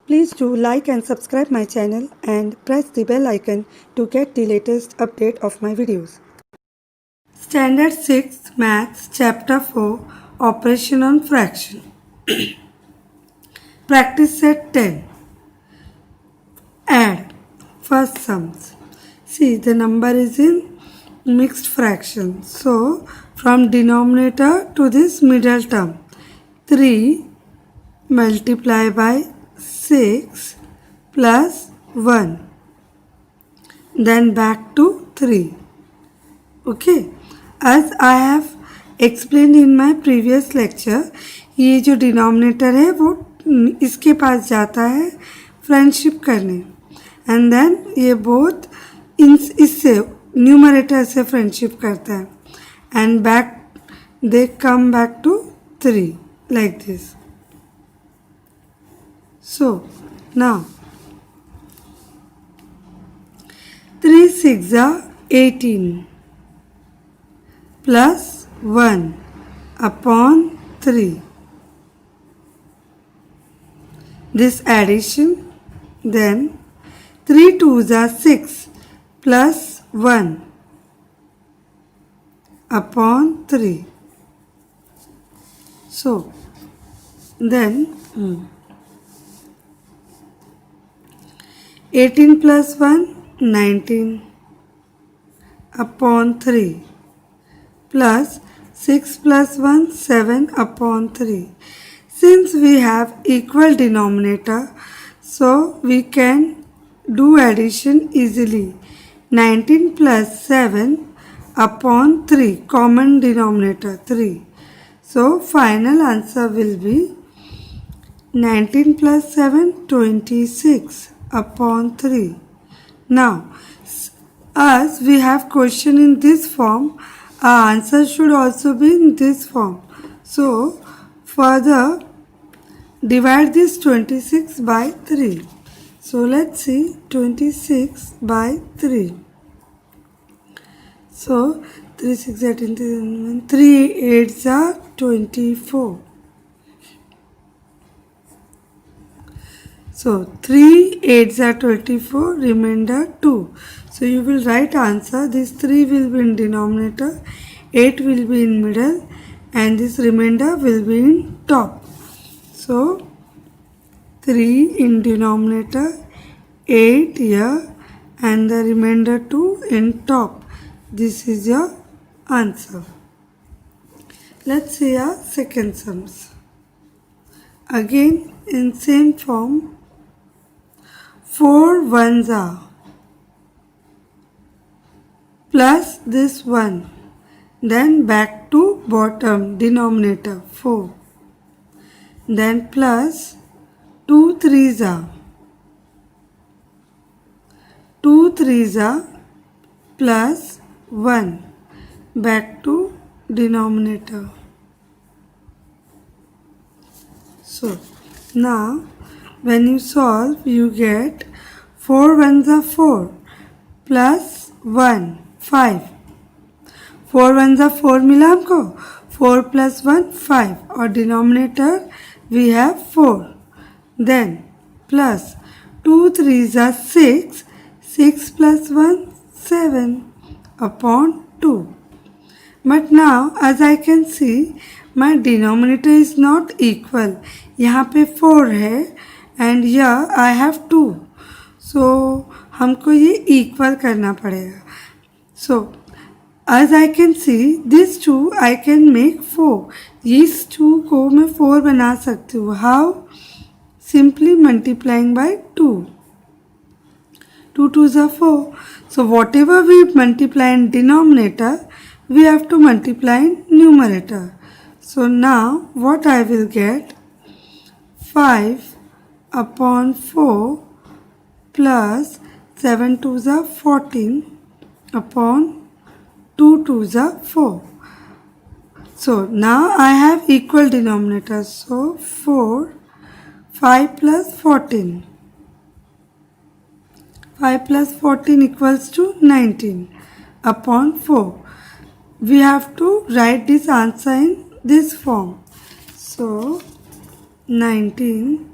Please do like and subscribe my channel and press the bell icon to get the latest update of my videos. Standard 6 Maths Chapter 4 Operation on Fraction. Practice set 10. Add. First sums. See, the number is in mixed fraction. So, from denominator to this middle term, 3 multiply by 6 plus 1. Then back to 3. Okay. As I have explained in my previous lecture, ये जो denominator है वो इसके पास जाता है friendship करने and then ये both इससे न्यूमरेटर से फ्रेंडशिप करता है and back they come back to 3 like this. So now 3 6 are 18 plus 1 upon 3. This addition, then 3 2s are 6 plus 1 upon 3. So then 18 plus 1 19 upon 3 plus 6 plus 1 7 upon 3. Since we have equal denominator, so we can do addition easily. 19 plus 7 upon 3, common denominator 3. So final answer will be 19 plus 7 26 upon 3. Now, as we have question in this form, our answer should also be in this form. So, further divide this 26 by 3. So, let's see 26 by 3. So, 3 6 18 3 8s are 24. So 3 8s are 24, remainder 2. So you will write answer. This 3 will be in denominator, 8 will be in middle, and this remainder will be in top. So 3 in denominator, 8 here, and the remainder 2 in top. This is your answer. Let's see our second sums. Again in same form. 4 ones are plus this 1, then back to bottom denominator 4, then plus 2 3s are 2 3s are plus 1 back to denominator. So now when you solve, you get 4 ones are 4 plus 1 5. 4 ones are 4 मिला हमको 4 plus 1 5 और denominator we have 4. Then plus 2 3s are 6. 6 plus 1 7 upon 2. But now as I can see my denominator is not equal. यहाँ पे 4 है and here I have 2. So हमको ये equal करना पड़ेगा. So as I can see this 2 I can make 4. इस 2 को मैं 4 बना सकती हूँ. How? Simply multiplying by 2. 2 2s are 4. So whatever we multiply in denominator, we have to multiply in numerator. So now what I will get? 5 upon 4 plus 7 2s are 14 upon 2 2s are 4. So now I have equal denominator. So 4 5 plus 14. 5 plus 14 equals to 19 upon 4. We have to write this answer in this form. So 19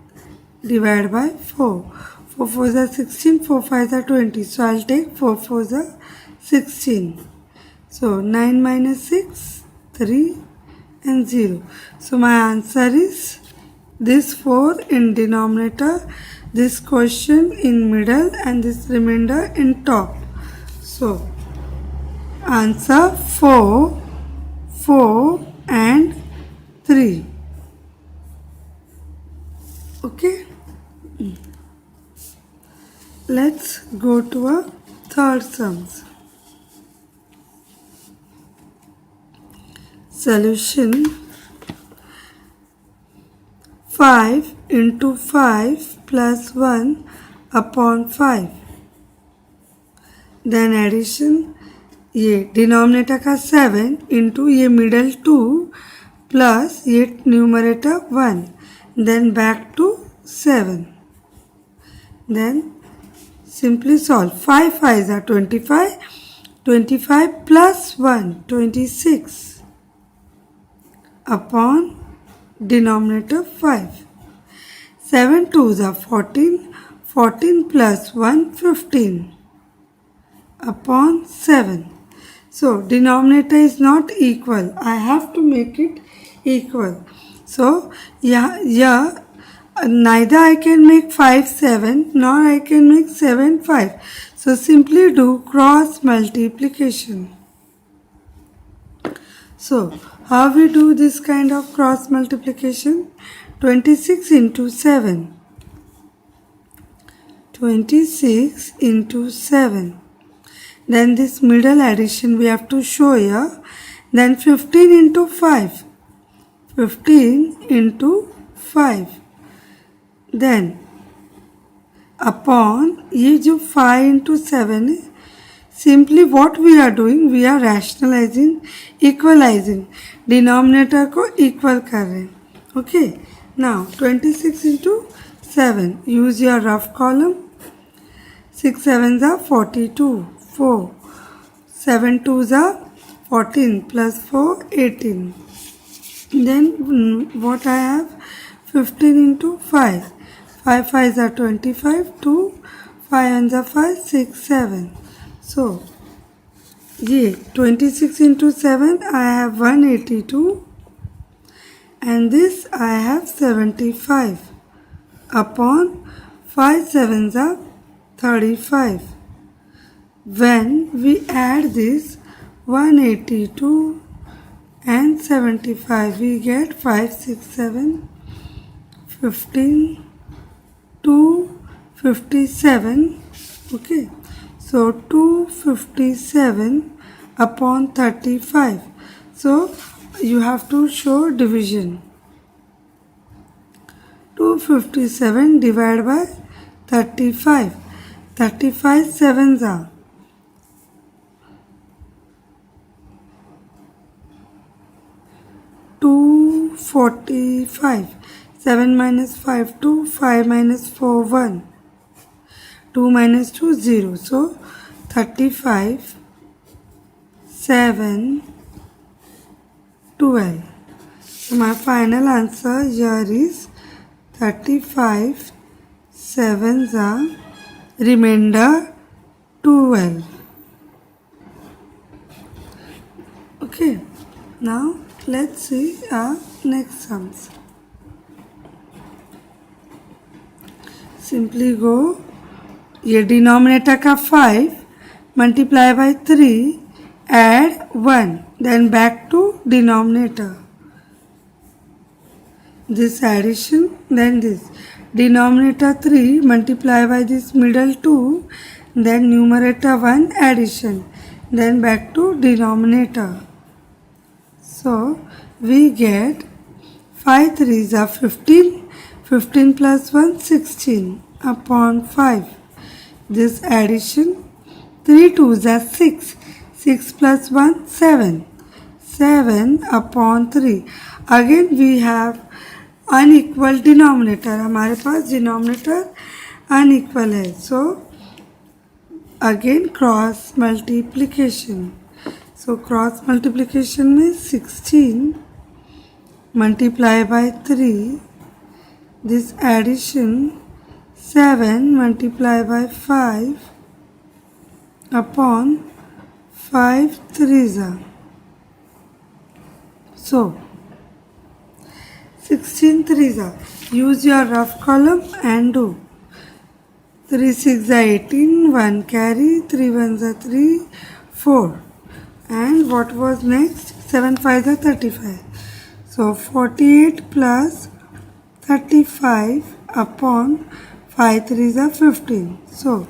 divide by 4. 4 4s are 16, 4 5s are 20. So I'll take 4 4s are 16. So 9 minus 6, 3 and 0. So my answer is this 4 in denominator, this question in middle and this remainder in top. So answer 4, 4 and 3. Okay. Let's go to a third sums. Solution 5 into 5 plus 1 upon 5. Then addition, ये denominator का 7 into ये middle 2 plus ये numerator 1, then back to 7. Then simply solve. 5 5s are 25, 25 plus 1, 26 upon denominator 5. 7 2s are 14, 14 plus 1, 15 upon 7. So denominator is not equal. I have to make it equal. So yeah, neither I can make 5 7 nor I can make 7 5. So simply do cross multiplication. So how we do this kind of cross multiplication? 26 into 7. 26 into 7. Then this middle addition we have to show here. Then 15 into 5. 15 into 5. Then upon ये जो 5 into 7 है, simply what we are doing, we are rationalizing, equalizing. Denominator को equal कर रहे हैं. Okay. Now 26 into 7. Use your rough column. 6 7s are 42. 4. 7 2s are 14 plus 4 18. Then what I have? 15 into 5. 5 5s are 25. 2 5 ones are 5 6 7. So ये 26 into 7 I have 182 and this I have 75 upon 5 7s are 35. When we add this 182 and 75, we get 5 6 7 15 257. Okay, so 257 upon 35. So you have to show division. 257 divided by 35. 35 sevens are 245. 7 minus 5 2, 5 minus 4 1, 2 minus 2 0. So 35 7 12. So my final answer here is 35 sevens are remainder 12. Okay, now let's see our next sums. Simply go, ये denominator का 5 multiply by 3 add 1, then back to denominator. This addition, then this denominator 3 multiply by this middle 2, then numerator 1 addition, then back to denominator. So we get 5 3s are 15, 15 plus 1 16 upon 5. This addition, 3 2s are 6, 6 plus 1 7, 7 upon 3. Again we have unequal denominator. हमारे पास denominator unequal है. So again cross multiplication. So cross multiplication में 16 multiply by 3 this addition 7 multiplied by 5 upon 5 threes are. So 16 threes are. Use your rough column and do. 3 6 are 18, 1 carry, 3 1s are 3, 4. And what was next? 7 5s are 35. So 48 plus 35 upon 5 3s are 15. So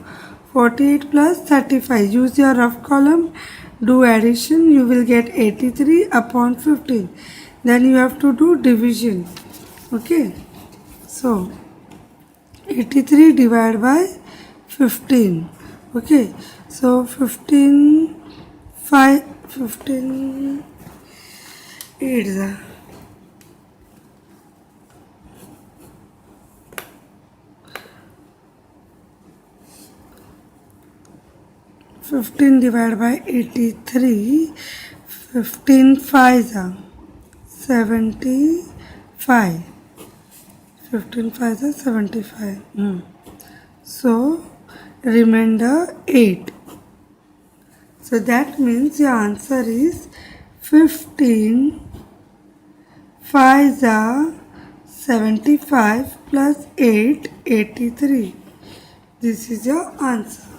48 plus 35. Use your rough column. Do addition. You will get 83 upon 15. Then you have to do division. Okay. So 83 divided by 15. Okay. So 15 8 are 15 divided by 83, 15 5s are 75. 15 5s are 75. So, remainder 8. So, that means your answer is 15 5s are 75 plus 8, 83. This is your answer.